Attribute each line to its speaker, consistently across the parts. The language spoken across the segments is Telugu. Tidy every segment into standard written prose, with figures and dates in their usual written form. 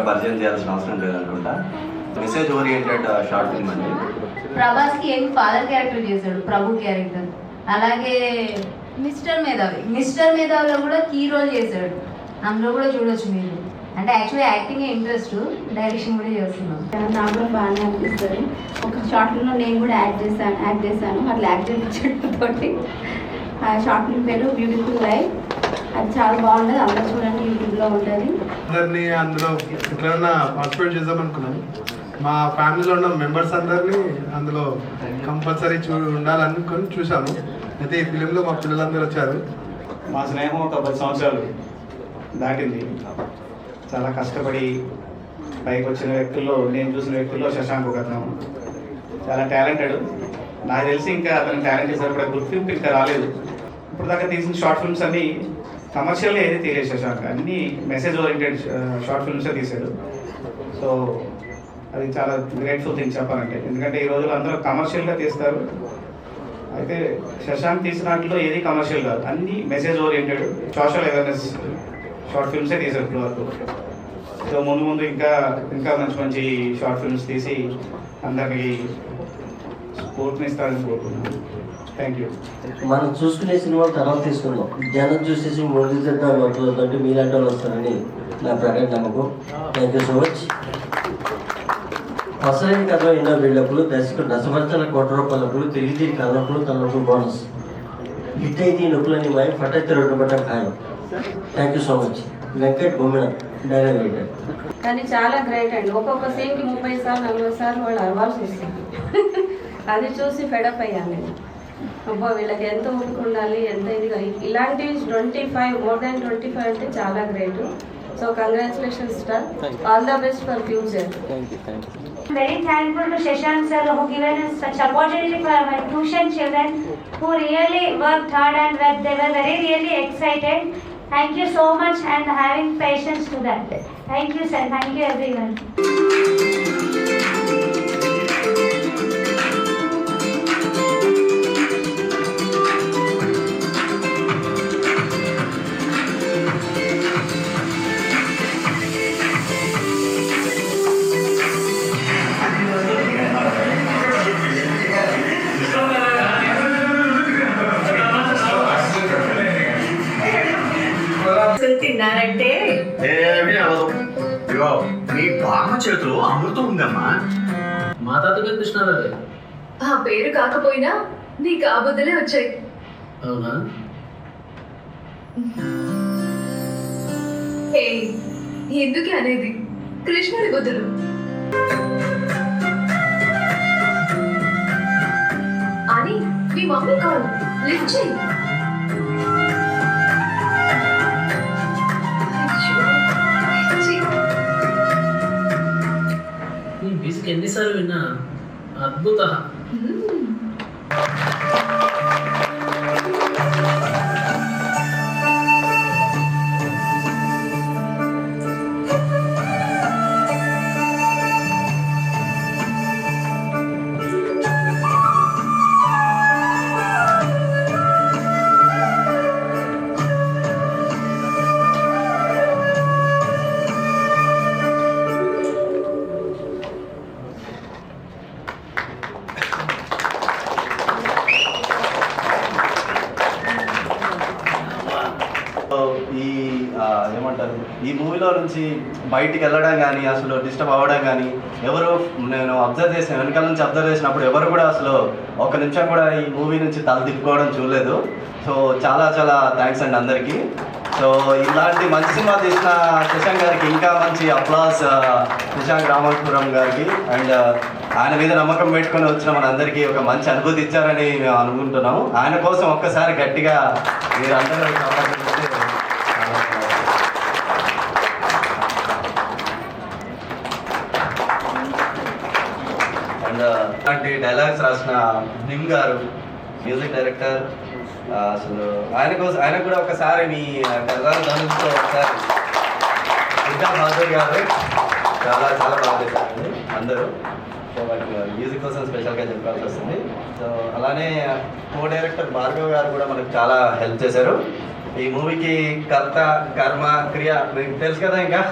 Speaker 1: పరిచయం చేయాల్సిన అవసరం లేదనుకుంటా. మెసేజ్ ఓరియంటెడ్ షార్ట్ ఫిల్మ్ అండి.
Speaker 2: ప్రభాస్కి ఏం ఫాదర్ క్యారెక్టర్ చేశాడు, ప్రభు క్యారెక్టర్. అలాగే మిస్టర్ మేధావిలో కూడా కీ రోల్ చేశాడు. అందులో కూడా చూడొచ్చు మీరు. అంటే యాక్చువల్లీ యాక్టింగ్ ఇంట్రెస్ట్, డైరెక్షన్ కూడా చేస్తున్నాం.
Speaker 3: నాకు కూడా బాగానే అనిపిస్తుంది. ఒక షార్ట్ ఫిల్మ్లో నేను కూడా యాక్ట్ చేశాను. అట్లా యాక్ట్ చేయించడంతో ఆ షార్ట్ ఫిల్మ్ పేరు బ్యూటిఫుల్ లైఫ్. అది చాలా బాగుంటుంది, అందరూ చూడండి, యూట్యూబ్లో ఉంటుంది.
Speaker 4: అందరినీ అందులో ఎట్లన్నా పార్టిసిపేట్ చేద్దాం అనుకున్నాను. మా ఫ్యామిలీలో ఉన్న మెంబర్స్ అందరినీ అందులో కంపల్సరీ ఉండాలనుకొని చూసాము. అయితే ఈ ఫిలింలో మా పిల్లలందరూ వచ్చారు.
Speaker 5: మా స్నేహం ఒక 10 సంవత్సరాలు దాటింది. చాలా కష్టపడి పైకి వచ్చిన వ్యక్తుల్లో, నేను చూసిన వ్యక్తుల్లో శశాంక్ ఒక అతను. చాలా టాలెంటెడ్. నాకు తెలిసి ఇంకా అతని టాలెంట్ సరిపడే గుర్తింపు ఇంకా రాలేదు. ఇప్పుడు దాకా తీసిన షార్ట్ ఫిల్మ్స్ అన్నీ కమర్షియల్గా ఏది తీయలేదు శశాంక్. అన్నీ మెసేజ్ ఓరియంటెడ్ షార్ట్ ఫిల్మ్సే తీశాడు. సో అది చాలా గ్రేట్ఫుల్ థింగ్ చెప్పాలంటే. ఎందుకంటే ఈ రోజుల్లో అందరూ కమర్షియల్గా తీస్తారు. అయితే శశాంక్ తీసిన వాటిలో ఏది కమర్షియల్ కాదు, అన్నీ message oriented social awareness short ఫిల్మ్సే తీశారు ఇప్పుడు వరకు. సో ముందు ఇంకా మంచి షార్ట్ ఫిల్మ్స్ తీసి అందరికీ స్ఫూర్తినిస్తారని కోరుకుంటున్నాను. Thank you.
Speaker 6: మనం చూసుకునే సినిమా తర్వాత తీసుకుందాం. జనం చూసేసి ముందు అంటే మీలాంటి వాళ్ళు వస్తారని నా ప్రకటన నమ్మకం. Thank you so much. అసలైన కథలో ఎన్నో బిల్డప్లు, దర్శకుడు దశవర్షాల ₹1,00,00,000 తిరిగి కథలప్పుడు తనప్పుడు బోనస్. హిట్ అయితే ఈ నొప్పులని మాయం పట్టయితే 2 పట్ట ఖాయం. Thank you so much. Venkat Bhumina dialogue writer.
Speaker 7: కానీ చాలా గ్రేట్ అండి. ఒక్కొక్క సీన్కి 30 సార్లు 40 సార్లు వాళ్ళు అరవాల్సి వస్తుంది. అది చూసి ఫెడప్ అయ్యాను నేను. అబ్బో వీళ్ళకి ఎంత ఓపిక ఉండాలి, ఎంత ఇదిగా. ఇలాంటి 25 మోర్ దాన్ 25 అంటే చాలా great. So congratulations star. All the best for future.
Speaker 8: Very thankful to Shashank sir who given us such opportunity for my tuition children who really worked hard and they were really excited. Thank you so much and having patience to that. Thank you sir. Thank you everyone.
Speaker 9: తిన్నారంటే
Speaker 10: ఏమీ అవ్వదు. ఇగో మీ బామ్మ చేతిలో అమృతం ఉందమ్మా.
Speaker 11: మా తాతగారు కృష్ణారావు.
Speaker 9: ఆ పేరు కాకపోయినా నీ కాబుద్దులే వచ్చాయి.
Speaker 11: అవునా?
Speaker 9: ఎందుకే అనేది? కృష్ణుడి బుద్ధులు. అని మీ మమ్మీ కాల్ లిఫ్ట్ చేయి.
Speaker 11: ఈ బీస్కి ఎన్నిసార్లు విన్నా అద్భుత.
Speaker 1: ఏమంటారు, ఈ మూవీలో నుంచి బయటికి వెళ్ళడం కానీ, అసలు డిస్టర్బ్ అవ్వడం కానీ ఎవరు, నేను అబ్జర్వ్ చేసిన వెనకాల నుంచి అబ్జర్వ్ చేసినప్పుడు ఎవరు కూడా అసలు ఒక నిమిషం కూడా ఈ మూవీ నుంచి తల తిప్పుకోవడం చూడలేదు. సో చాలా చాలా థ్యాంక్స్ అండి అందరికీ. సో ఇలాంటి మంచి సినిమా తీసిన శశాంక్ గారికి ఇంకా మంచి అప్లాస్, శశాంక్ రామపురం గారికి. అండ్ ఆయన మీద నమ్మకం పెట్టుకొని వచ్చిన మనందరికీ ఒక మంచి అనుభూతి ఇచ్చారని మేము అనుకుంటున్నాము. ఆయన కోసం ఒక్కసారి గట్టిగా మీరు అందరూ అండ్ అలాంటి డైలాగ్స్ రాసిన నిమ్ గారు, మ్యూజిక్ డైరెక్టర్. అసలు ఆయనకు కూడా ఒకసారి మీ కథలు ధనుతో ఒకసారి బహదూర్ గారు చాలా చాలా బాగా చేశారండి అందరూ. సో వాటికి మ్యూజిక్ కోసం స్పెషల్గా చెప్పాల్సి వస్తుంది. సో అలానే కో డైరెక్టర్ భార్గవ్ గారు కూడా మనకు చాలా హెల్ప్ చేశారు. ఈ మూవీకి కర్త, కర్మ, క్రియ మీకు తెలుసు కదా. ఇంకా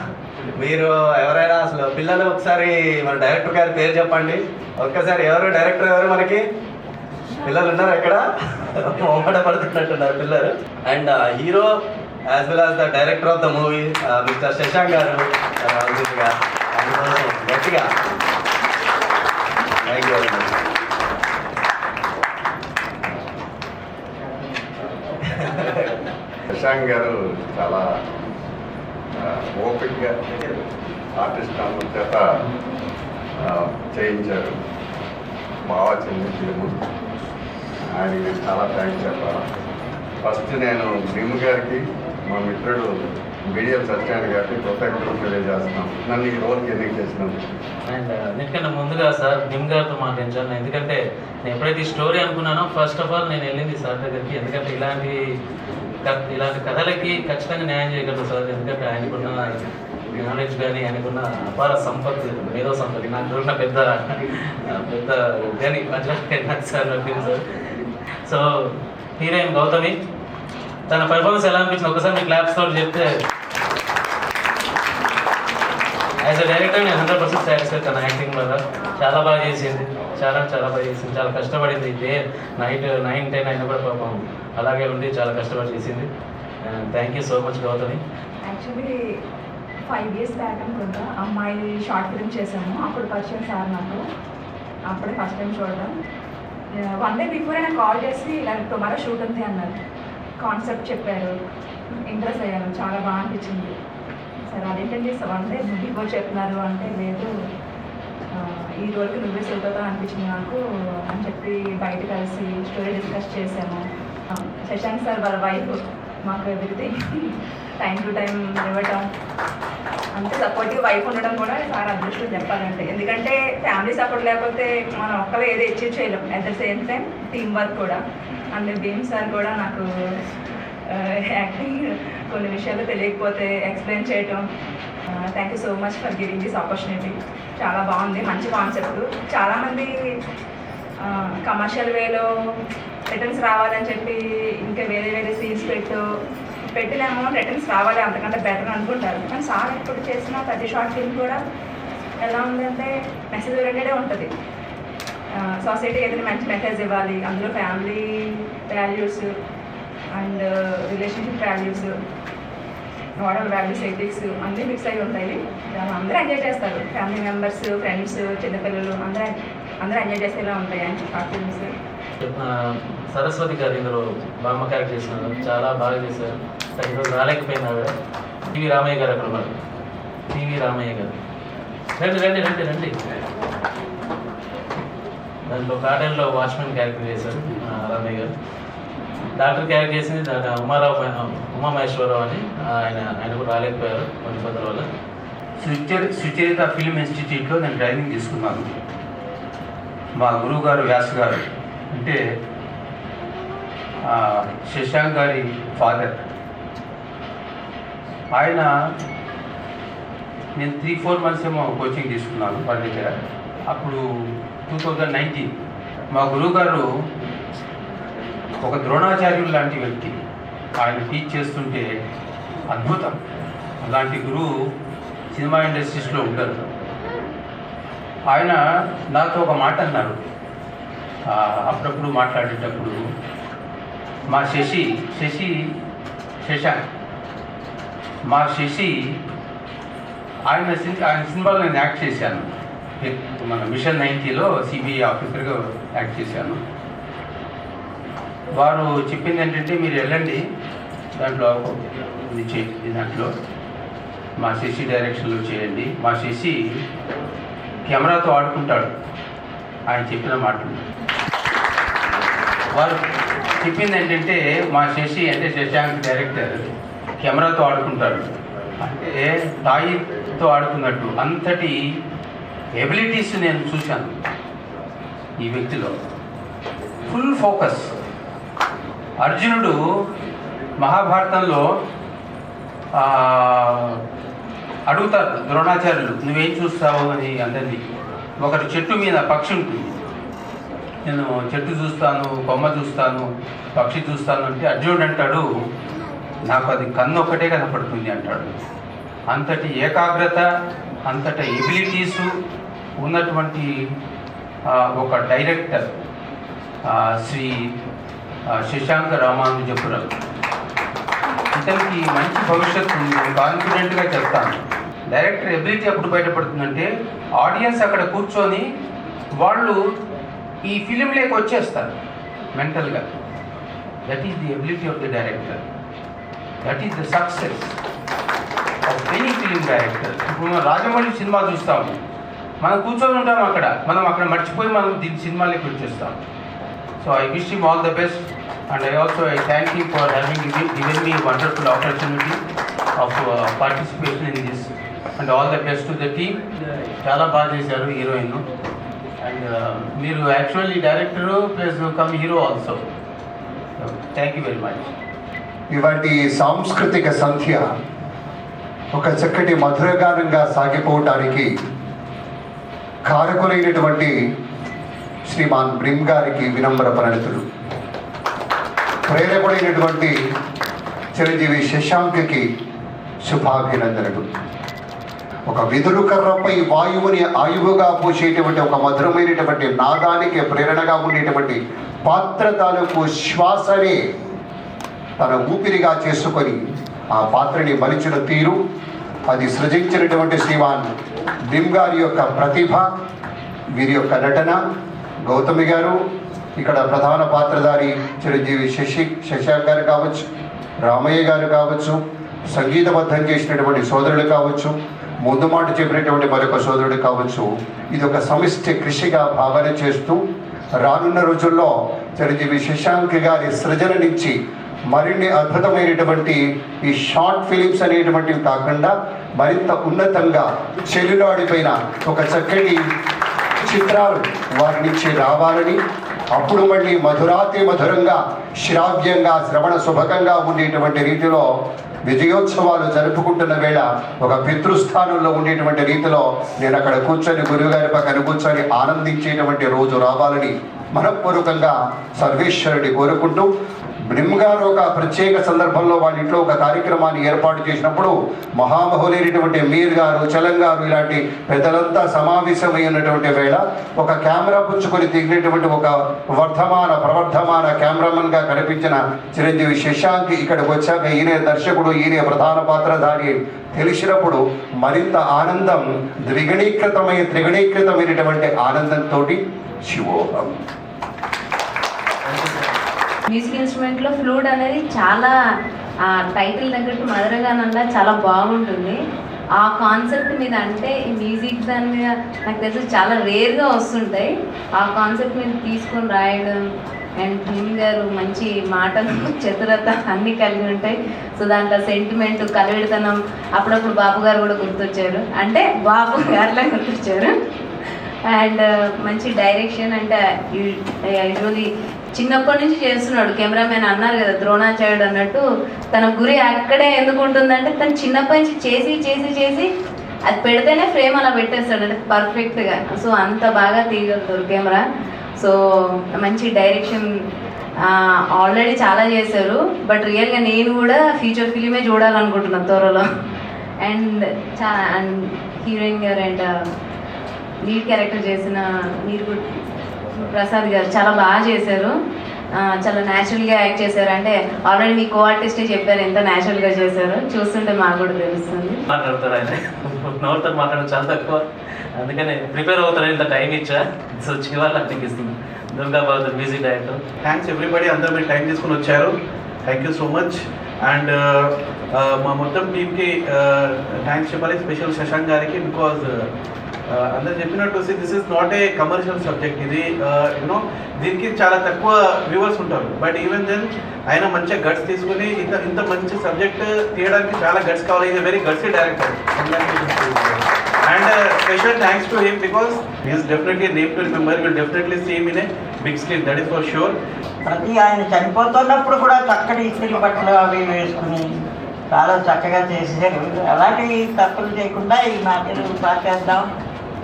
Speaker 1: మీరు ఎవరైనా అసలు పిల్లలు ఒకసారి మన డైరెక్టర్ గారి పేరు చెప్పండి ఒక్కసారి. ఎవరు డైరెక్టర్ ఎవరు మనకి? పిల్లలు ఉన్నారు ఎక్కడ? మొమ్మట పడుతున్నట్టున్నారు పిల్లలు. And hero as well as the director of the movie mister Shashank గారు గట్టిగా thank you very much.
Speaker 12: Shashank గారు చాలా ఓపిక్గా ఆర్టిస్ట్ అందరి చేత చేయించారు. బాగా చిన్న ఫిలిము. ఆయనకి చాలా థ్యాంక్స్ చెప్పాలి. ఫస్ట్ నేను భీమ్ గారికి, మా మిత్రుడు మీడియం సత్యాన్ని గారికి కృతజ్ఞతలు తెలియజేస్తున్నాను నన్ను ఈ రోల్కి ఎన్నిక చేసినందుకు.
Speaker 11: అండ్ అన్నిటికన్నా ముందుగా సార్ నిమ్ గారితో మాట్లాడించాను. ఎందుకంటే నేను ఎప్పుడైతే ఈ స్టోరీ అనుకున్నానో ఫస్ట్ ఆఫ్ ఆల్ నేను వెళ్ళింది సార్ దగ్గరికి. ఎందుకంటే ఇలాంటి కథలకి ఖచ్చితంగా న్యాయం చేయగలరు సార్. ఎందుకంటే ఆయనకున్న నాలెడ్జ్ కానీ ఆయనకున్న అపార సంపత్తి, మేధో సంపత్తి నాకు ఉన్న పెద్ద కానీ sir sir. So heroine Gautami తన పర్ఫార్మెన్స్ ఎలా అనిపించింది ఒకసారి మీ క్లాప్స్ తోటి చెప్తే. యాజ్ అ డైరెక్టర్ నేను 100% సాటిస్ఫై. తన యాక్టింగ్ వల్ల చాలా బాగా చేసింది, చాలా బాగా చేసింది. చాలా కష్టపడింది. ఇదే నైట్ 9-10 అయినా కూడా పాపం అలాగే ఉండి చాలా కష్టపడి చేసింది. Thank you so much Gautami.
Speaker 13: Actually 5 years back అనుకుంటా అమ్మాయి షార్ట్ ఫిల్మ్ చేశాము. అప్పుడు పరిచయం సార్ నాకు. అప్పుడే ఫస్ట్ టైం చూడడం. 1 day బిఫోర్ ఆయన కాల్ చేసి ఇలా టుమారో షూట్ ఉంది అన్నారు. కాన్సెప్ట్ చెప్పారు. ఇంప్రెస్ అయ్యాను. చాలా బాగా అనిపించింది. సరే అదేంటండి 1 day బిఫోర్ చెప్తున్నారు అంటే లేదు ఈ రోజుకి నువ్వే సూట్ అవుతావు అనిపించింది నాకు అని చెప్పి బయట కలిసి స్టోరీ డిస్కస్ చేశాము. శశాంక్ సార్ వాళ్ళ వైఫ్ మాకు ఎవ్రీథింగ్ టైం టు టైం ఇవ్వటం, అంతే సపోర్టివ్ వైఫ్ ఉండడం కూడా చాలా అదృష్టం చెప్పాలంటే. ఎందుకంటే ఫ్యామిలీ సపోర్ట్ లేకపోతే మనం ఒక్కరే ఏదో అచీవ్ చేయలేం. At the same time team work కూడా. అండ్ భీమ్ సార్ కూడా నాకు యాక్టింగ్ కొన్ని విషయాలు తెలియకపోతే ఎక్స్ప్లెయిన్ చేయటం. Thank you so much for giving this opportunity. చాలా బాగుంది, మంచి కాన్సెప్ట్. చాలామంది కమర్షియల్ వేలో రిటర్న్స్ రావాలని చెప్పి ఇంకా వేరే సీన్స్ పెట్టినేమో రిటర్న్స్ రావాలి అంతకంటే బెటర్ అనుకుంటారు. కానీ సార్ ఇప్పుడు చేసిన ప్రతి షార్ట్ ఫిల్మ్ కూడా ఎలా ఉందంటే మెసేజ్ ఓరియంటెడే ఉంటుంది. సొసైటీ ఏదైనా మంచి మెసేజ్ ఇవ్వాలి, అందులో family values and relationship values, model values, ethics అన్నీ మిక్స్ అయి ఉంటాయి. అందరూ ఎంజాయ్ చేస్తారు. ఫ్యామిలీ మెంబర్స్, ఫ్రెండ్స్, చిన్నపిల్లలు అందరూ ఎంజాయ్ చేసేలా ఉంటాయి అని షార్ట్ ఫిల్మ్స్.
Speaker 11: సరస్వతి గారు ఇందులో బామ్మ క్యారెక్టర్ చేసినారు. చాలా బాగా చేశారు. ఈరోజు రాలేకపోయినా ఆవిడ. టీవీ రామయ్య గారు అక్కడ ఉన్నారు. టీవీ రామయ్య గారు రండి. దాంట్లో గార్డెన్లో వాచ్మెన్ క్యారెక్టర్ చేశారు రామయ్య గారు. డాక్టర్ క్యారెక్టర్ చేసింది ఉమామహేశ్వరరావు అని ఆయన కూడా రాలేకపోయారు కొన్ని పద్ధతుల వల్ల.
Speaker 14: సుచరిత ఫిల్మ్ ఇన్స్టిట్యూట్లో నేను ట్రైనింగ్ తీసుకున్నాను. మా గురువు గారు వ్యాస్ గారు అంటే శశాంక్ గారి ఫాదర్. ఆయన నేను 3-4 months ఏమో కోచింగ్ తీసుకున్నాను వాళ్ళ దగ్గర. అప్పుడు 2019 మా గురువు గారు ఒక ద్రోణాచార్యులు లాంటి వ్యక్తి. ఆయన టీచ్ చేస్తుంటే అద్భుతం. అలాంటి గురువు సినిమా ఇండస్ట్రీస్లో ఉంటారు. ఆయన నాతో ఒక మాట అన్నారు అప్పుడప్పుడు మాట్లాడేటప్పుడు. మా శశి ఆయన సినిమాలో నేను యాక్ట్ చేశాను. మన మిషన్ 90లో సిబిఐ ఆఫీసర్గా యాక్ట్ చేశాను. వారు చెప్పింది ఏంటంటే మీరు వెళ్ళండి దాంట్లో ఇది చేయండి, దాంట్లో మా శశి డైరెక్షన్లో చేయండి. మా శశి కెమెరాతో ఆడుకుంటాడు. ఆయన చెప్పిన మాటలు వారు చెప్పింది ఏంటంటే మా శశి అంటే శశాంక్ డైరెక్టర్ కెమెరాతో ఆడుకుంటాడు అంటే తాయితో ఆడుకున్నట్టు. అంతటి ఎబిలిటీస్ నేను చూశాను ఈ వ్యక్తిలో. Full focus. అర్జునుడు మహాభారతంలో అడుగుతారు ద్రోణాచార్యులు నువ్వేం చూస్తావు అని అందరినీ. ఒకటి చెట్టు మీద పక్షి ఉంటుంది. నేను చెట్టు చూస్తాను, కొమ్మ చూస్తాను, పక్షి చూస్తాను అంటే అర్జునుడు అంటాడు నాకు అది కన్ను ఒకటే కనపడుతుంది అంటాడు. అంతటి ఏకాగ్రత, అంతటి ఎబిలిటీసు ఉన్నటువంటి ఒక డైరెక్టర్ శ్రీ శశాంక రామానుజపురం. ఇతనికి మంచి భవిష్యత్తు ఉంది, నేను కాన్ఫిడెంట్గా చెప్తాను. డైరెక్టర్ ఎబిలిటీ ఎప్పుడు బయటపడుతుందంటే ఆడియన్స్ అక్కడ కూర్చొని వాళ్ళు ఈ ఫిలింలోకి వచ్చేస్తారు మెంటల్గా. That is the ability of the director, that is the success of any film director. ఇప్పుడు మనం రాజమౌళి సినిమా చూస్తాము, మనం కూర్చొని ఉంటాం అక్కడ, మనం అక్కడ మర్చిపోయి మనం దీని సినిమాలోకి వచ్చేస్తాం. So I wish him all the best and I thank you for having given me a wonderful opportunity of participation in this, and all the best to the team. చాలా బాగా చేశారు హీరోయిన్, అండ్ మీరు actually director plus come hero also. Thank you very much.
Speaker 15: ఇవాటి సాంస్కృతిక సంధ్య ఒక చక్కటి మధురగానంగా సాగిపోవటానికి కారకులైనటువంటి శ్రీమాన్ బ్రిమ్ గారికి వినమ్ర ప్రణతులు. ప్రేరకుడైనటువంటి చిరంజీవి శశాంక్కి శుభాభినందనలు. ఒక వెదురు కర్రపై వాయువుని ఆయువుగా పోసేటువంటి ఒక మధురమైనటువంటి నాదానికి ప్రేరణగా ఉండేటువంటి పాత్ర తాలూకు శ్వాసనే తన ఊపిరిగా చేసుకొని ఆ పాత్రని మలిచిన తీరు, అది సృజించినటువంటి శ్రీమాన్ బ్రిమ్ గారి యొక్క ప్రతిభ, వీరి యొక్క నటన, గౌతమి గారు, ఇక్కడ ప్రధాన పాత్రధారి చిరంజీవి శశాంక్ గారు కావచ్చు, రామయ్య గారు కావచ్చు, సంగీతబద్ధం చేసినటువంటి సోదరుడు కావచ్చు, ముందు మాట చెప్పినటువంటి మరొక సోదరుడు కావచ్చు. ఇది ఒక సమిష్టి కృషిగా భావన చేస్తూ రానున్న రోజుల్లో చిరంజీవి శశాంక్ గారి సృజన నుంచి మరిన్ని అద్భుతమైనటువంటి ఈ షార్ట్ ఫిలిమ్స్ అనేటువంటివి కాకుండా మరింత ఉన్నతంగా చెల్లులాడిపైన ఒక చక్కటి చిత్రాలు వారి నుంచి రావాలని, అప్పుడు మళ్ళీ మధురాతి మధురంగా శ్రావ్యంగా శ్రవణ శుభకంగా ఉండేటువంటి రీతిలో విజయోత్సవాలు జరుపుకుంటున్న వేళ ఒక పితృస్థానంలో ఉండేటువంటి రీతిలో నేను అక్కడ కూర్చొని గురువుగారి పక్కన కూర్చొని ఆనందించేటువంటి రోజు రావాలని మనఃపూర్వకంగా సర్వేశ్వరుడి కోరుకుంటూ, బ్రిమ్ గారు ఒక ప్రత్యేక సందర్భంలో వాళ్ళ ఇంట్లో ఒక కార్యక్రమాన్ని ఏర్పాటు చేసినప్పుడు మహామహులైనటువంటి మీర్ గారు, చలం గారు ఇలాంటి పెద్దలంతా సమావేశమై ఉన్నటువంటి వేళ ఒక కెమెరా పుచ్చుకొని దిగినటువంటి ఒక ప్రవర్ధమాన కెమెరామన్గా కనిపించిన చిరంజీవి శశాంక్ ఇక్కడికి వచ్చాక ఈయనే దర్శకుడు, ఈయనే ప్రధాన పాత్రధారి తెలిసినప్పుడు మరింత ఆనందం త్రిగణీకృతమైనటువంటి ఆనందంతో శివోహం.
Speaker 2: మ్యూజిక్ ఇన్స్ట్రుమెంట్లో ఫ్లూట్ అనేది చాలా టైటిల్ తగ్గట్టు మధురగానంగా చాలా బాగుంటుంది. ఆ కాన్సెప్ట్ మీద అంటే ఈ మ్యూజిక్ దాని మీద నాకు తెలిసి చాలా రేర్గా వస్తుంటాయి. ఆ కాన్సెప్ట్ మీద తీసుకొని రాయడం అండ్ భీమ్ గారు మంచి మాటలు, చతురత అన్నీ కలిగి ఉంటాయి. సో దాంట్లో సెంటిమెంట్, కలివిడితనం, అప్పుడప్పుడు బాబు గారు కూడా గుర్తొచ్చారు, అంటే బాబు గారిలా గుర్తొచ్చారు. అండ్ మంచి డైరెక్షన్, అంటే యూజువలీ చిన్నప్పటి నుంచి చేస్తున్నాడు. కెమెరామెన్ అన్నారు కదా ద్రోణాచార్యుడు అన్నట్టు, తన గురి అక్కడే ఎందుకు ఉంటుందంటే తను చిన్నప్పటి నుంచి చేసి చేసి చేసి అది పెడితేనే ఫ్రేమ్ అలా పెట్టేస్తాడు, అంటే పర్ఫెక్ట్గా. సో అంత బాగా తీయగలుగుతారు కెమెరా. సో మంచి డైరెక్షన్, ఆల్రెడీ చాలా చేశారు, బట్ రియల్గా నేను కూడా ఫ్యూచర్ ఫిలిమే చూడాలనుకుంటున్నాను త్వరలో. అండ్ హీరోయిన్ గారు అండ్ లీడ్ క్యారెక్టర్ చేసిన మీరు ప్రసాద్ గారు చాలా బాగా చేశారు, చాలా న్యాచురల్గా యాక్ట్ చేశారు. అంటే ఆల్రెడీ మీ కో ఆర్టిస్టే చెప్పారు ఎంత న్యాచురల్గా చేశారు, చూస్తుంటే మాకు కూడా తెలుస్తుంది.
Speaker 11: మాట్లాడతాడు ఆయన, నోటితో మాట్లాడడం చాలా తక్కువ, అందుకనే ప్రిపేర్ అవుతాను, ఇంత టైం ఇచ్చా. సో చివరి నాకు ఇస్తుంది దుర్గా బాబు మ్యూజిక్ డైరెక్టర్.
Speaker 5: థ్యాంక్స్ ఎవ్రీబడి, అందరూ మీరు టైం తీసుకుని వచ్చారు. Thank you so much. And మా మొత్తం టీమ్కి థ్యాంక్స్ చెప్పాలి, స్పెషల్ శశాంక్ గారికి. బికాజ్ అందరు చెప్పినట్టు this is not a commercial subject. ఇది యూనో దీనికి చాలా తక్కువ వ్యూవర్స్ ఉంటారు, బట్ ఈవెన్ దెన్ ఆయన మంచిగా గట్స్ తీసుకుని ఇంత మంచి సబ్జెక్ట్ తీయడానికి చాలా గట్స్ కావాలి. ఇది very gutsy director. And special thanks to him because he is definitely name to remember. Will definitely see him in a big screen, that is for sure.
Speaker 16: ప్రతి ఆయన చనిపోతున్నప్పుడు కూడా చక్కటి ఇస్త్రీ బట్టలు అవి వేసుకుని చాలా చక్కగా చేసేసారు. అలాంటి తప్పులు చేయకుండా ఈ మాటలు బాగా చేద్దాం,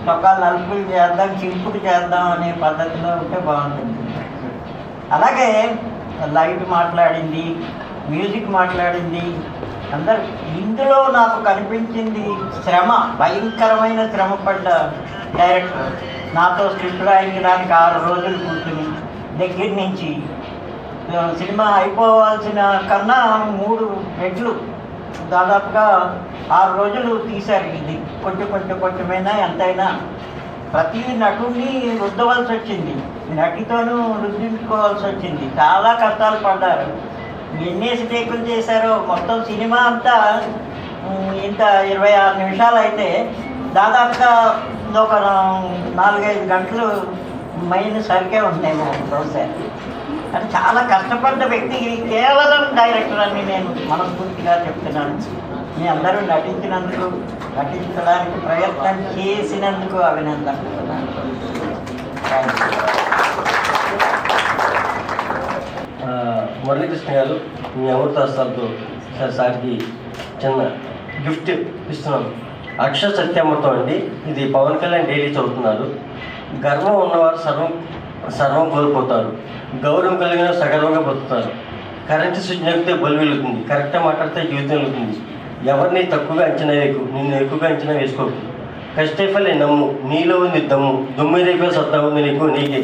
Speaker 16: చొక్కాలు నలుపులు చేద్దాం, చింపుడు చేద్దాం అనే పద్ధతిలో ఉంటే బాగుంటుంది. అలాగే లైట్ మాట్లాడింది, మ్యూజిక్ మాట్లాడింది, అందరు ఇందులో నాకు కనిపించింది శ్రమ, భయంకరమైన శ్రమ పడ్డ డైరెక్టర్. నాతో స్క్రిప్ట్ రాయించడానికి 6 రోజులు కూర్చుని దగ్గర నుంచి సినిమా అయిపోవాల్సిన కన్నా 3 రెట్లు దాదాపుగా 6 రోజులు తీశారు. ఇది కొంచెమైనా ఎంతైనా ప్రతి నటుడిని రుద్దవలసి వచ్చింది, నటితోనూ రుద్దించుకోవాల్సి వచ్చింది. చాలా కష్టాలు పడ్డారు. ఎన్నేసి టేకులు చేశారో మొత్తం సినిమా అంతా ఇంత 26 నిమిషాలు అయితే దాదాపుగా ఒక 4-5 గంటలు మైన్ సరికే ఉన్నాయేమో బహుశా. అని చాలా కష్టపడ్డ వ్యక్తి కేవలం డైరెక్టర్ అని నేను మనస్ఫూర్తిగా చెప్తున్నాను. మీ అందరూ నటించడానికి ప్రయత్నం చేసినందుకు అభినందనలు.
Speaker 6: మురళీకృష్ణ గారు, మీ అమృతాస్తాలతో సార్కి చిన్న గిఫ్ట్ ఇస్తున్నాను. అక్షర సత్యామృతం అండి. ఇది పవన్ కళ్యాణ్ డైలీ చదువుతున్నారు. గర్వం ఉన్నవారు సర్వం కోల్పోతారు, గౌరవం కలిగిన సగర్వంగా బతుకుతారు. కరెంటు స్విచ్ నొక్కితే బల్బు వెలుగుతుంది, కరెక్ట్గా మాట్లాడితే జీవితం వెలుగుతుంది. ఎవరిని తక్కువగా అంచనా వేయకు, నిన్ను ఎక్కువగా అంచనా వేసుకోకు. కష్టఫలే నమ్ము, నీలో ఉంది దమ్ము, దుమ్మిదైపోయి సత్తా ఉంది నీకే.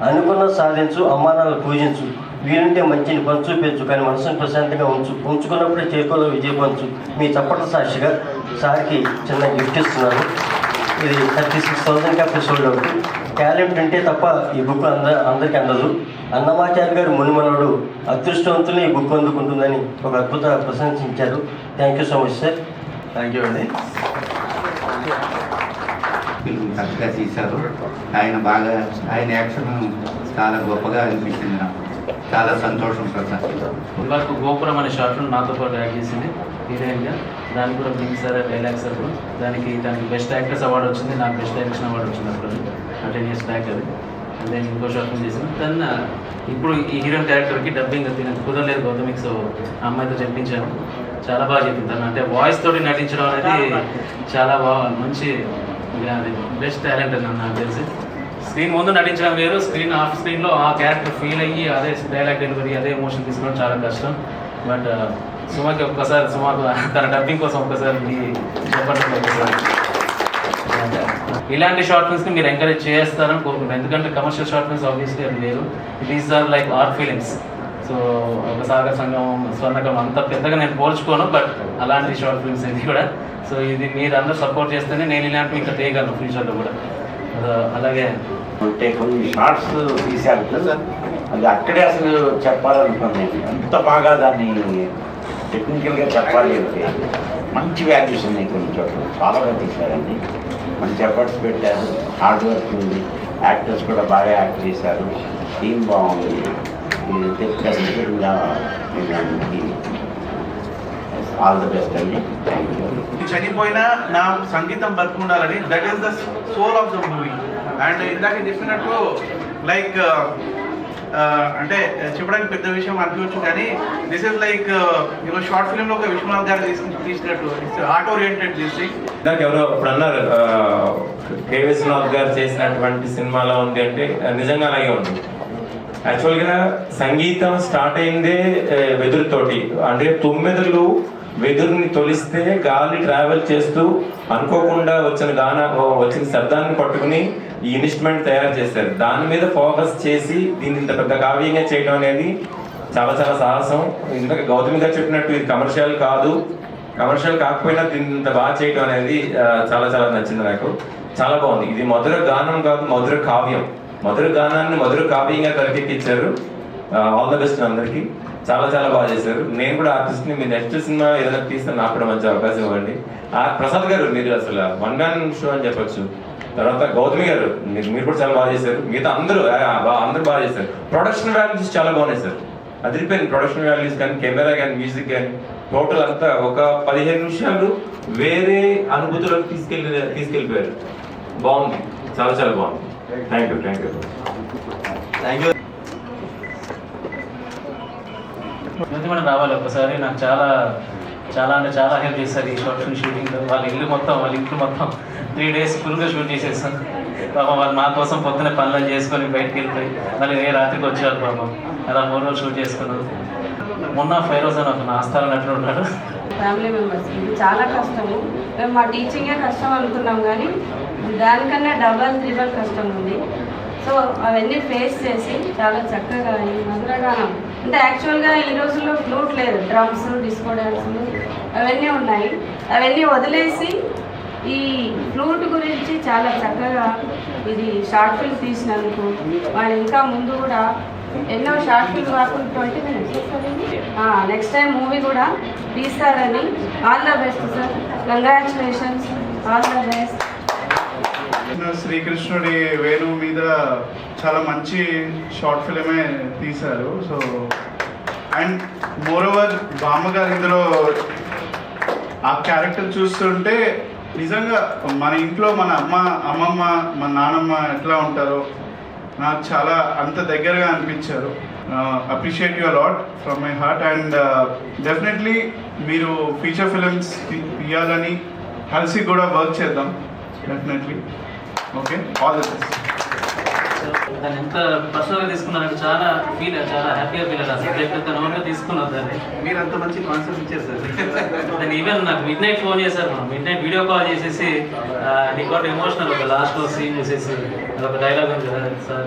Speaker 6: అనుకున్న సాధించు, అమ్మానాలను పూజించు, వీలుంటే మంచిని పంచు పెంచు, కానీ మనసును ప్రశాంతంగా ఉంచుకున్నప్పుడే చేరుకోలో విజయ పంచు. మీ చప్పట్ల సాక్షిగా సార్కి చిన్న గిఫ్ట్ ఇస్తున్నాను. ఇది 36,000 కాపీ సోల్డ్ అవుట్. టాలెంట్ ఉంటే తప్ప ఈ బుక్ అందరికీ అందదు. అన్నమాచార్య గారు మునిమనోడు అదృష్టవంతులు ఈ బుక్ అందుకుంటుందని ఒక అద్భుత ప్రశంసించారు. Thank you so much sir.
Speaker 1: Thank you అండి.
Speaker 17: చక్కగా తీశారు. ఆయన యాక్షన్ చాలా గొప్పగా అనిపించింది నాకు. చాలా సంతోషం సార్.
Speaker 11: ఇవాళ గోపురం అనే షార్ట్లో నాతో పాటు యాక్ట్ చేసింది హీరోయిన్గా. దానికి కూడా బింగ్ సార్, డైలాగ్స్ అప్పుడు దానికి బెస్ట్ యాక్ట్రెస్ అవార్డు వచ్చింది, నాకు బెస్ట్ డైరెక్షన్ అవార్డు వచ్చింది అప్పుడు. 10 years బ్యాక్ అది. నేను ఇంకో షార్ట్ చేసాను. తను ఇప్పుడు ఈ హీరోయిన్ క్యారెక్టర్కి డబ్బింగ్ తినకు కుదరలేదు గౌతమికి, సో అమ్మాయితో చెప్పించాను. చాలా బాగా చెప్పింది తను. అంటే వాయిస్ తోటి నటించడం అనేది చాలా బాగా మంచి, అది బెస్ట్ టాలెంట్ అని నాకు తెలిసి. స్క్రీన్ ముందు నటించడం వేరు, ఆఫ్ స్క్రీన్లో ఆ క్యారెక్టర్ ఫీల్ అయ్యి అదే డైలాగ్ డెలివరీ, అదే ఎమోషన్ తీసుకోవడం చాలా కష్టం. బట్ సుమకి సుమాకు తన డబ్బింగ్ కోసం ఒక్కసారి చెప్పడం ఒకసారి. ఇలాంటి షార్ట్ ఫిల్మ్స్కి మీరు ఎంకరేజ్ చేస్తారని కోరుకుంటాను. ఎందుకంటే కమర్షియల్ షార్ట్ ఫిల్మ్స్ ఆబ్వియస్లీ అది వేరు. These are like art films. So ఒక సాగర్ సంఘం, స్వర్ణకం అంత పెద్దగా నేను పోల్చుకోను, బట్ అలాంటి షార్ట్ ఫిల్మ్స్ ఇది కూడా. సో ఇది మీరు అందరూ సపోర్ట్ చేస్తేనే నేను ఇలాంటివి ఇంకా చేయగలను ఫ్యూచర్లో కూడా. అలాగే
Speaker 18: అంటే కొన్ని షార్ట్స్ తీశారు, అది అక్కడే అసలు చెప్పాలనుకున్నాను. అంత బాగా దాన్ని టెక్నికల్గా చెప్పాలి అంటే మంచి వాల్యూస్ ఉన్నాయి కొన్ని చోట్ల. చాలా బాగా తీశారండి, మంచి ఎఫర్ట్స్ పెట్టారు, హార్డ్ వర్క్ ఉంది, యాక్టర్స్ కూడా బాగా యాక్ట్ చేశారు, టీమ్ బాగుంది. ఆల్ ద బెస్ట్ అండి. Thank you.
Speaker 19: చనిపోయినా నా సంగీతం బతుకుండాలని, that is the soul of the movie. And ఇందాక చెప్పినట్టు లైక్ అంటే చెప్పడానికి పెద్ద విషయం అనిపించవచ్చు, కానీ దిస్ ఇస్ లైక్ షార్ట్ ఫిల్మ్లో ఒక విశ్వనాథ్ గారు తీసినట్టు it's art oriented this thing.
Speaker 20: ఇందాక ఎవరో ఇప్పుడు అన్నారు కే విశ్వనాథ్ గారు చేసినటువంటి సినిమాలో ఉంది అంటే నిజంగా అలాగే ఉంది. యాక్చువల్గా సంగీతం స్టార్ట్ అయిందే వెదురుతోటి. అంటే 9 వెదురుని తొలిస్తే గాలి ట్రావెల్ చేస్తూ అనుకోకుండా వచ్చిన శబ్దాన్ని పట్టుకుని ఈ ఇన్స్ట్రుమెంట్ తయారు చేశారు. దాని మీద ఫోకస్ చేసి దీన్ని ఇంత పెద్ద కావ్యంగా చేయడం అనేది చాలా చాలా సాహసం. ఇందాక గౌతమి గారు చెప్పినట్టు ఇది కమర్షియల్ కాదు, కమర్షియల్ కాకపోయినా దీన్ని ఇంత బాగా చేయడం అనేది చాలా చాలా నచ్చింది నాకు. చాలా బాగుంది. ఇది మధుర గానం కాదు, మధుర కావ్యం. మధుర గానాన్ని మధుర కావ్యంగా తెరకెక్కించారు. ఆల్ ద బెస్ట్ అందరికీ. చాలా చాలా బాగా చేశారు. నేను కూడా ఆర్టిస్ట్ని, మీ నెక్స్ట్ సినిమా ఏదైనా తీస్తే నాకు కూడా మంచి అవకాశం ఇవ్వండి. ప్రసాద్ గారు మీరు అసలు 1 man షో అని చెప్పొచ్చు. తర్వాత గౌతమి గారు మీరు కూడా చాలా బాగా చేశారు. మిగతా అందరూ బాగా చేశారు. ప్రొడక్షన్ వాల్యూస్ చాలా బాగున్నాయి సార్. అదిరిపోయింది ప్రొడక్షన్ వాల్యూస్ కానీ, కెమెరా కానీ, మ్యూజిక్ కానీ, టోటల్ అంతా ఒక 15 నిమిషాలు వేరే అనుభూతులకు తీసుకెళ్ళిపోయారు. బాగుంది, చాలా చాలా బాగుంది. Thank you.
Speaker 11: మనం రావాలి ఒకసారి. నాకు చాలా అంటే చాలా హెల్ప్ చేస్తారు ఈ షార్ట్ ఫిల్మ్ షూటింగ్లో. వాళ్ళ ఇంట్లో మొత్తం 3 days ఫుల్గా షూట్ చేసేస్తాను. పాపం వాళ్ళు మా కోసం పొద్దున్న పనులు చేసుకొని బయటకు వెళ్ళిపోయి మళ్ళీ రాత్రికి వచ్చేవాళ్ళు. పాపం అలా 3 రోజులు షూట్ చేసుకున్నాను. మొన్న 5 రోజు అని ఒక నా ఆస్థాన నటుడు ఉన్నాడు,
Speaker 7: ఫ్యామిలీ మెంబర్స్ ఇది చాలా కష్టము. మేము మా టీచింగే కష్టం అనుకున్నాం కానీ దానికన్నా డబల్ త్రిబల్ కష్టం ఉంది. సో అవన్నీ ఫేస్ చేసి చాలా చక్కగా ఈ మధురగానం అంటే యాక్చువల్గా ఈ రోజుల్లో ఫ్లూట్ లేదు, డ్రమ్స్, డిస్కో డ్యాన్సులు అవన్నీ ఉన్నాయి. అవన్నీ వదిలేసి ఈ ఫ్లూట్ గురించి చాలా చక్కగా ఇది షార్ట్ ఫిల్మ్ తీసినందుకు వాళ్ళు ఇంకా ముందు కూడా ఎన్నో షార్ట్ ఫిల్మ్ కాకుండా 20 minutes నెక్స్ట్ టైం మూవీ కూడా తీస్తారని all the best sir. Congratulations, all the best.
Speaker 19: శ్రీకృష్ణుడి వేణువు మీద చాలా మంచి షార్ట్ ఫిలిమే తీశారు. సో అండ్ మోరోవర్ బామ్మగారు ఇందులో ఆ క్యారెక్టర్ చూస్తుంటే నిజంగా మన ఇంట్లో మన అమ్మమ్మ మన నాన్నమ్మ ఎట్లా ఉంటారో నాకు చాలా అంత దగ్గరగా అనిపించారు. Appreciate you lot from my heart and definitely మీరు ఫీచర్ ఫిలిమ్స్ తీయాలని కలిసి కూడా వర్క్ చేద్దాం definitely. Okay, all the best.
Speaker 11: దాన్ని ఎంత పర్సనల్గా తీసుకున్నారంటే చాలా హ్యాపీగా ఫీల్ అయ్యారు. సబ్జెక్ట్ అంతా నోన్గా తీసుకున్నారు దాన్ని.
Speaker 19: మీరు అంత మంచి కాన్సెప్ట్ ఇచ్చారు సార్.
Speaker 11: దాన్ని ఈవెన్ నాకు మిడ్ నైట్ ఫోన్ చేశారు. మనం మిడ్ నైట్ వీడియో కాల్ చేసేసి నీ గోట్ ఎమోషనల్ ఒక లాస్ట్లో సీన్ చూసేసి అదొక డైలాగ్ ఉంది కదా సార్,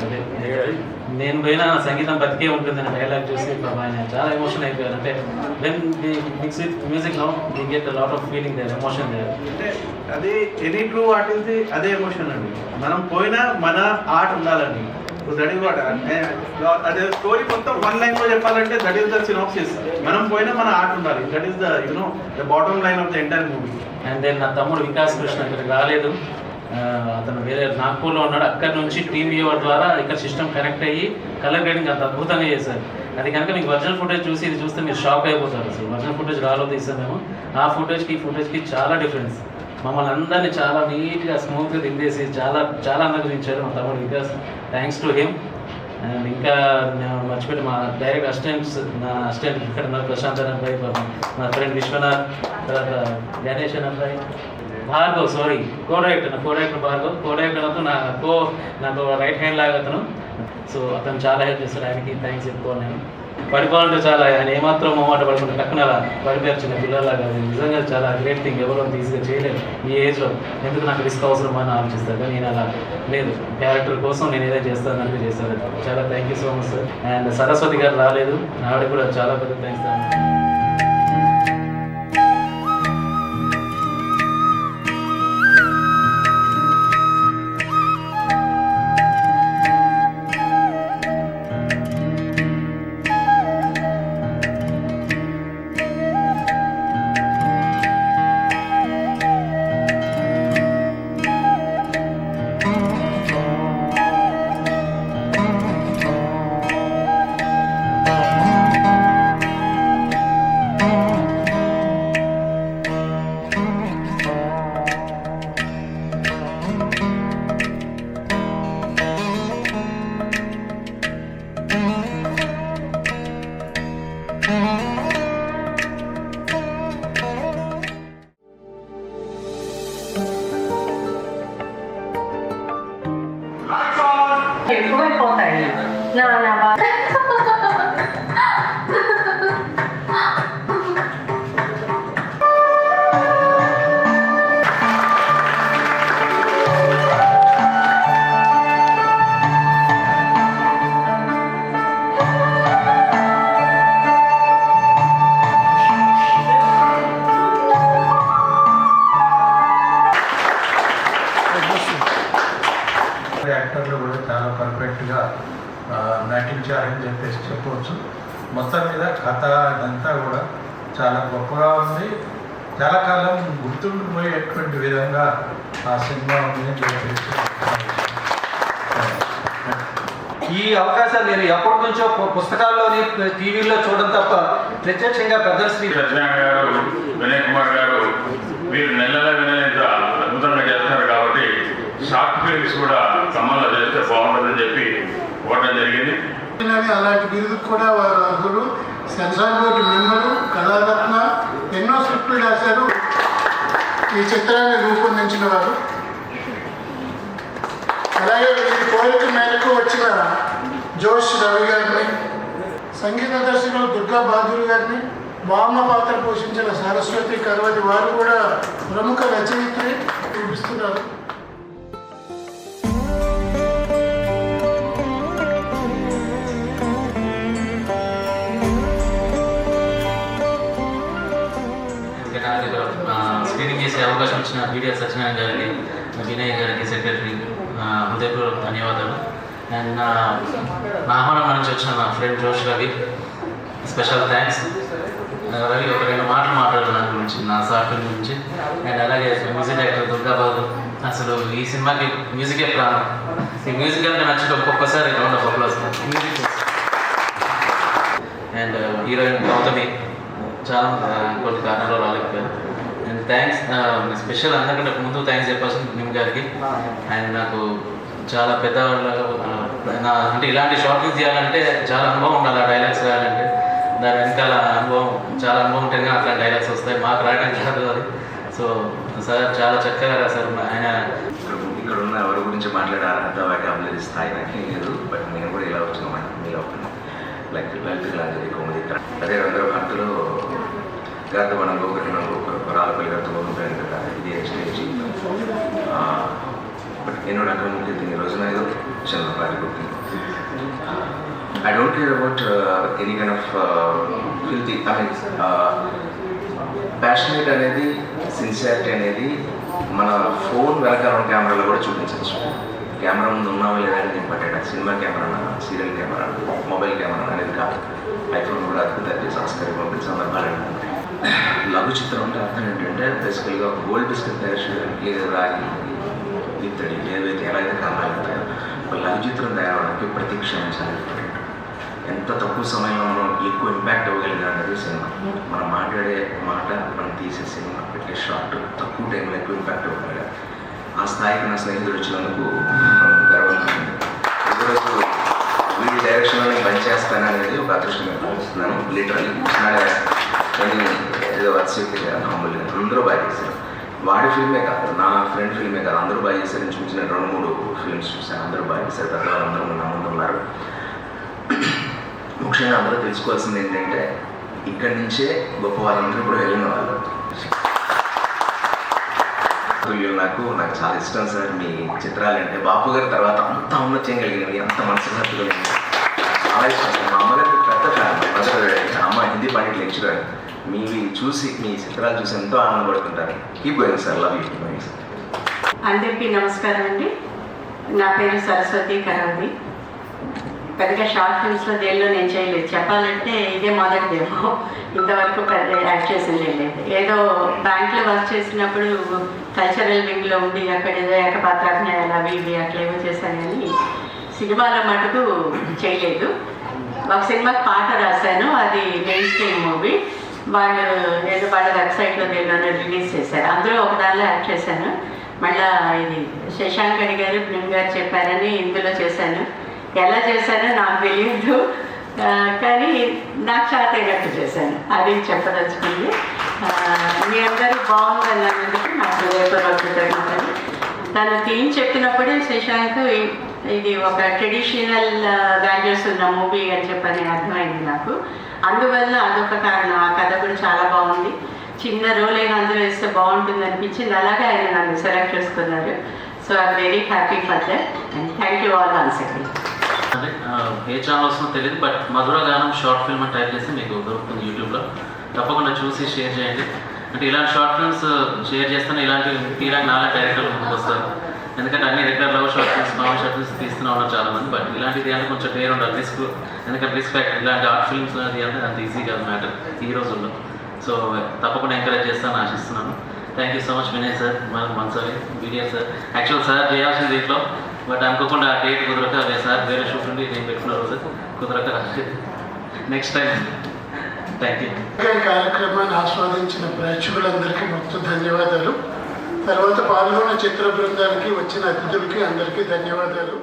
Speaker 11: అదే నేను పోయినా సంగీతం బతికే ఉంటుంది అనే డైలాగ్ చూసి ఆయన చాలా ఎమోషన్ అయిపోయారు. అంటే when mix with music know we get lot of feeling there, emotion there.
Speaker 19: అంటే అది ఎనీ ట్రూ ఆర్టిస్ట్ అదే ఎమోషన్ అండి. మనం పోయినా మన ఆర్ట్ ఉండాలండి. దట్ ఈస్ వాట్ అదే స్టోరీ మొత్తం వన్ లైన్ లో చెప్పాలంటే దట్ ఈస్ ద సినాప్సిస్. మనం పోయినా మన ఆర్ట్ ఉండాలి. That is the the bottom line of the entire movie.
Speaker 11: And then నా తమ్ముడు వికాస్ కృష్ణ ఇక్కడికి రాలేదు, అతను వేరే నాగ్పూర్లో ఉన్నాడు. అక్కడి నుంచి టీమ్ వ్యూవర్ ద్వారా ఇక్కడ సిస్టమ్ కనెక్ట్ అయ్యి కలర్ గ్రేడింగ్ అంత అద్భుతంగా చేశారు. అది కనుక మీకు ఒరిజినల్ ఫుటేజ్ చూసి ఇది చూస్తే మీరు షాక్ అయిపోతారు. అసలు ఒరిజినల్ ఫుటేజ్ రాలో తీసాం మేము. ఆ ఫుటేజ్కి ఈ ఫుటేజ్కి చాలా డిఫరెన్స్. మమ్మల్ని అందరినీ చాలా నీట్గా స్మూత్గా దింపేసి చాలా చాలా అలంకరించారు మా తమ్ముడు Vikas. Thanks to him. And ఇంకా నేను మర్చిపెట్టి మా డైరెక్ట్ అసిస్టెంట్స్, నా అసిస్టెంట్ ఇక్కడ ఉన్నారు ప్రశాంత్ అబ్బాయి, మా ఫ్రెండ్ విశ్వనాథ్, తర్వాత గణేష్ అబ్బాయి, Bhargav, sorry co director Bhargav. Co director నాకు రైట్ హ్యాండ్ లాగా అతను. సో అతను చాలా హెల్ప్ చేస్తాడు. ఆయనకి థ్యాంక్స్ చెప్పుకోవాలి. నేను పడిపోవాలంటే చాలా ఆయన ఏమాత్రం మొమ్మాట పడుకుంటే టక్కున అలా పడిపోయారు చిన్న పిల్లలాగా. అది నిజంగా చాలా గ్రేట్ థింగ్. ఎవరో ఈజీగా చేయలేదు ఈ ఏజ్లో. ఎందుకు నాకు రిస్క్ అవసరం అని ఆలోచిస్తారు, కానీ నేను అలా లేదు. క్యారెక్టర్ కోసం నేను ఏదో చేస్తానని చేశాను. చాలా thank you so much sir. And Saraswati గారు రాలేదు, ఆవిడ కూడా చాలా పెద్ద థ్యాంక్స్ సార్.
Speaker 8: ఎక్కువైపోతాయి
Speaker 21: యాక్టర్లు కూడా చాలా పర్ఫెక్ట్గా నటించారని చెప్పేసి చెప్పవచ్చు. మొత్తం మీద కథ ఇదంతా కూడా చాలా గొప్పగా ఉంది. చాలా కాలం గుర్తుండిపోయేటువంటి విధంగా ఆ సినిమా ఉంది అని చెప్పేసి
Speaker 22: ఈ అవకాశాలు నేను ఎప్పటి నుంచో పుస్తకాల్లోని టీవీలో చూడడం తప్ప ప్రత్యక్షంగా పెద్దల శ్రీ
Speaker 23: సత్యనారాయణ గారు, వినయ్ కుమార్ గారు వీరు నెల అద్భుతంగా చేస్తున్నారు కాబట్టి షార్ట్ ఫిల్మ్స్ కూడా ఖమ్మంలో చేస్తే బాగుంటుందని చెప్పి కోరడం జరిగింది.
Speaker 4: అలాంటి బిరుదుకు కూడా వారు అర్హులు. సెన్సార్ బోర్డు మెంబరు, కళారత్న, ఎన్నో స్క్రిప్టులు రాశారు. ఈ చిత్రాన్ని రూపొందించిన వారు. అలాగే ఈ కోరిక మేరకు వచ్చిన జోష్ రవి గారిని, సంగీత దర్శకులు దుర్గా బహదూర్ గారిని,
Speaker 3: బామ్మ పాత్ర పోషించిన సరస్వతి కరవతి వారు కూడా ప్రముఖ రచయిత్రి చూపిస్తున్నారు.
Speaker 11: స్క్రీనింగ్ చేసే అవకాశం ఇచ్చిన బీడిఎల్ సత్యనారాయణ గారికి, వినయ్ గారికి, సెక్రటరీ హృదయపూర్వక ధన్యవాదాలు. అండ్ నా ఆహ్వానం నుంచి వచ్చిన నా ఫ్రెండ్ జోష్ రవి, స్పెషల్ థ్యాంక్స్. రవి ఒక 2 మాటలు మాట్లాడారు దాని గురించి, నా సాఫ్ట్వేర్ గురించి. అండ్ అలాగే మ్యూజిక్ డైరెక్టర్ దుర్గాబాబు, అసలు ఈ సినిమాకి మ్యూజికే ప్రాణం. ఈ మ్యూజిక్ అంటే నచ్చిన ఒక్కొక్కసారి round of applause. And heroine Gautami చాలా కొన్ని కారణాలు రాలేకపోయారు. అండ్ థ్యాంక్స్ స్పెషల్ అందరికంటే ముందు థ్యాంక్స్ చెప్పాల్సిన నిమ్ గారికి. అండ్ నాకు చాలా పెద్ద అంటే ఇలాంటి షార్ట్ ఫిల్మ్స్ చేయాలంటే చాలా అనుభవం ఉండాలి. ఆ డైలాగ్స్ రాయాలంటే దాని వెనకాల అనుభవం, చాలా అనుభవం ఉంటేనే అట్లా డైలాగ్స్ వస్తాయి. మాకు రాయడానికి కాదు అది. సో సార్ చాలా చక్కగా రాశారు. ఆయన
Speaker 9: ఇక్కడ ఉన్న ఎవరి గురించి మాట్లాడాలంటే వాకాబులరీ స్థాయి నాకు లేదు. బట్ నేను కూడా ఇలా వచ్చిన మీలో లైక్ లాంటి కొమ్మది. అదే అందరూ పంటలో గత మనం రాళ్ళపల్లి గత పోయిన కదా ఇది స్టేజ్. బట్ என்னோட அக்கௌண்ட் இந்த రోజున ఏదో చిన్న పారిపోతుంది. I don't care about any kind of filthy, I mean passionate అనేది, సిన్సియారిటీ అనేది మన ఫోన్ వెనకాల ఉన్న కెమెరాలో కూడా చూపించవచ్చు. కెమెరా ముందు ఉన్నావా లేదంటే important. Cinema camera, serial camera, mobile camera అనేది కాదు. ఐఫోన్ కూడా అద్భుతాలు చేసి ఆస్కర్ పంపిన సందర్భాలు ఏంటంటే లఘు చిత్రం అంటే అర్థం ఏంటంటే బేసికల్గా ఒక గోల్డ్ బిస్కెట్ తయారు చేయడానికి లేదా రాగి ఇత్తడి ఏదైతే ఎలా అయితే కారణాలు ఉంటాయో ఒక లఘు చిత్రం తయారవడానికి ప్రతి క్షణం చాలా ఇంపార్టెంట్. ఎంత తక్కువ సమయంలో మనం ఎక్కువ ఇంపాక్ట్ అవ్వగలిగిన అనేది సినిమా. మనం మాట్లాడే మాట, మనం తీసే సినిమా, పెట్టే షార్ట్ తక్కువ టైంలో ఎక్కువ ఇంపాక్ట్ అవ్వగలిగా. ఆ స్థాయికి నా స్నేహితుడు వచ్చినందుకు గర్వంగా ఉంది. ఈరోజు వీడి డైరెక్షన్లో నేను పనిచేస్తాననేది ఒక అదృష్టంగా భావిస్తున్నాను. లిటరల్లీ ఏదో వర్షిప్ మామూలుగా అందరూ బాగా చేశారు. వాడి ఫిల్మే కాదు, నా ఫ్రెండ్ ఫిల్మే కాదు, అందరూ బాగా చేశారు. నేను చూసిన 2-3 ఫిల్మ్స్ చూశాను. అందరూ బాగా చేశారు. పెద్దవాళ్ళు అందరూ నా ముందు ఉన్నారు. ముఖ్యంగా అందరూ తెలుసుకోవాల్సింది ఏంటంటే ఇక్కడి నుంచే గొప్ప వాళ్ళందరూ ఇప్పుడు వెళ్ళిన వాళ్ళు. నాకు చాలా ఇష్టం సార్ మీ చిత్రాలంటే. బాపు గారి తర్వాత అంత ఔన్నత్యం కలిగినవి, అంత మనసుగా చాలా ఇష్టం. మా అమ్మగారికి పెద్ద ఫ్యాన్. అమ్మ హిందీ పండిట్ లెక్చరర్. మీవి చూసి, మీ చిత్రాలు చూసి ఎంతో ఆనందపడుతుంటారు. Keep going sir, love you.
Speaker 10: అందరికీ నమస్కారం అండి. నా పేరు సరస్వతి కరావతి. పెద్దగా షార్ట్ ఫిల్మ్స్లో దేనిలో నేను చేయలేదు. చెప్పాలంటే ఇదే మొదటిదేమో. ఇంతవరకు పెద్ద యాక్ట్ చేసింది లేదు. ఏదో బ్యాంక్లో వర్క్ చేసినప్పుడు కల్చరల్ వింగ్లో ఉండి అక్కడ ఏదో ఏకపాత్రాభినయాలు అవి ఇవి అట్లేమో చేశాను, కానీ సినిమాలో మటుకు చేయలేదు. ఒక సినిమాకి పాట రాశాను, అది మెయిన్ స్ట్రీమ్ మూవీ. వాళ్ళు ఏదో వాళ్ళ వెబ్సైట్లో దేనిలోనే రిలీజ్ చేశారు. అందులో ఒక దానిలో యాక్ట్ చేశాను. మళ్ళీ ఇది శశాంక్ గారు నిమ్ గారు చెప్పారని ఇందులో చేశాను. ఎలా చేశానో నాకు తెలియదు, కానీ నాకు చేతైనట్టు చేశాను. అది చెప్పదలుచుకుంది. మీ అందరూ బాగుందన్నందుకు నాకు హృదయపూర్వక కృతజ్ఞతలు. తను థీమ్ చెప్పినప్పుడే శశాంక్ ఇది ఒక ట్రెడిషనల్ వాల్యూస్ ఉన్న మూవీ అని చెప్పని అర్థమైంది నాకు. అందువల్ల అదొక కారణం. ఆ కథ కూడా చాలా బాగుంది. చిన్న రోల్ అయినా అందులో వేస్తే బాగుంటుంది అనిపించింది. అలాగే ఆయన నన్ను సెలెక్ట్ చేసుకున్నారు. So I'm very happy for that and thank you all once again.
Speaker 11: అంటే ఏ ఛానల్ వస్తుందో తెలియదు, బట్ మధుర గానం షార్ట్ ఫిల్మ్ అని టైప్ చేసి మీకు దొరుకుతుంది యూట్యూబ్లో. తప్పకుండా చూసి షేర్ చేయండి. అంటే ఇలాంటి షార్ట్ ఫిల్మ్స్ షేర్ చేస్తేనే ఇలాంటి నాలుగు డైరెక్టర్లు ముందుకు వస్తారు. ఎందుకంటే అన్ని రెగ్యులర్ లవ్ షార్ట్ ఫిల్మ్స్, మామూలు షార్ట్ ఫిల్మ్స్ తీస్తూనే ఉన్నారు చాలామంది. బట్ ఇలాంటిది అంటే కొంచెం డేర్ ఉండాలి, రిస్క్. ఎందుకంటే రిస్క్ ఫ్యాక్టర్. ఇలాంటి ఆర్ట్ ఫిల్మ్స్ అది అంటే అంత ఈజీ కాదు మ్యాటర్ ఈ రోజుల్లో. సో తప్పకుండా ఎంకరేజ్ చేస్తానని ఆశిస్తున్నాను. Thank you so much Vinay sir, మనసారి బీడిఎల్ సార్. యాక్చువల్ సార్ చేయాల్సింది దీంట్లో, బట్ అనుకోకుండా ఆ డేట్ కుదరక సార్ వేరే షూట్ ఉండి నేను పెట్టుకున్న రోజు కుదరక నెక్స్ట్ టైం. Thank you.
Speaker 3: ఈ కార్యక్రమాన్ని ఆస్వాదించిన ప్రేక్షకులందరికీ మొత్తం ధన్యవాదాలు. తర్వాత పాల్గొన్న చిత్ర బృందానికి, వచ్చిన అతిథులకి అందరికీ ధన్యవాదాలు.